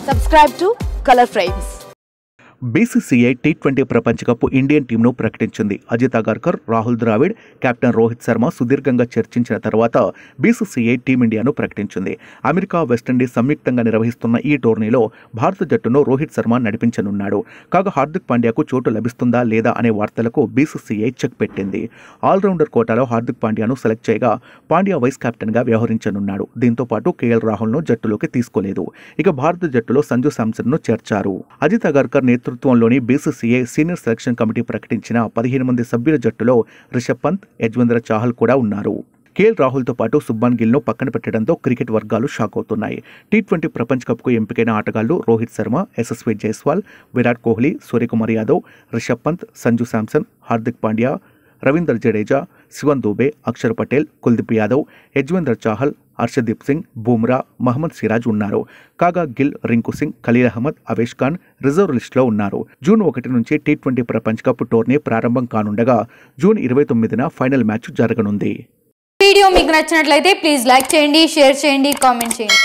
Subscribe to Color Frames. BCCI T20 ప్రపంచ cup Indian టీంను ప్రకటించింది. Ajit Agharkar, Rahul Dravid, captain Rohit Sharma సుదీర్ఘంగా చర్చించిన తర్వాత బీసీసీఐ టీమిండియాను ప్రకటించింది. అమెరికా, వెస్టిండీస్ సంయుక్తంగా నిర్వహిస్తున్న ఈ టోర్నీలో భారత జట్టును రోహిత్ శర్మ నడిపించనున్నాడు. కాగా హార్దిక్ పాండ్యాకు చోటు లభిస్తుందా లేదా అనే వార్తలకు బీసీసీఐ చెక్ పెట్టింది. ఆల్రౌండర్ కోటాలో హార్దిక్ పాండ్యాను సెలెక్ట్ చేయగా పాండ్యా వైస్ కెప్టెన్గా వ్యవహరించనున్నాడు. దీంతో పాటు కేఎల్ రాహుల్ను జట్టులోకి తీసుకోలేదు. ఇక భారత జట్టులో సంజు శాంసన్ను చేర్చారు. అజిత్ అగర్కర్ నేతృత్వంలోని బీసీసీఐ సీనియర్ సెలక్షన్ కమిటీ ప్రకటించిన 15 మంది సభ్యుల జట్టులో రిషబ్ పంత్, యజ్వేంద్ర చాహల్ కూడా ఉన్నారు. కేఎల్ రాహుల్తో పాటు శుభ్మన్ గిల్ను పక్కన పెట్టడంతో క్రికెట్ వర్గాలు షాక్ అవుతున్నాయి. టీ20 ప్రపంచ కప్కు ఎంపికైన ఆటగాళ్లు రోహిత్ శర్మ, యశస్వి జైస్వాల్, విరాట్ కోహ్లీ, సూర్యకుమార్ యాదవ్, రిషబ్ పంత్, సంజు శాంసన్, హార్దిక్ పాండ్యా, రవీంద్ర జడేజా, శివన్ దూబే, అక్షర్ పటేల్, కుల్దీప్ యాదవ్, యజ్వేంద్ర చాహల్, హర్షదీప్ సింగ్, బూమ్రా, మహమ్మద్ సిరాజ్ ఉన్నారు. కాగా గిల్, రింకు సింగ్, ఖలీల్ అహ్మద్, అవేష్ ఖాన్ రిజర్వ్ లిస్టులో ఉన్నారు. జూన్ 1 నుంచి టీ20 ప్రపంచ కప్ టోర్నీ ప్రారంభం కానుండగా జూన్ 29న ఫైనల్ మ్యాచ్ జరగనుంది. వీడియో మీకు నచ్చినట్లయితే ప్లీజ్ లైక్ చేయండి, షేర్ చేయండి, కామెంట్ చేయండి.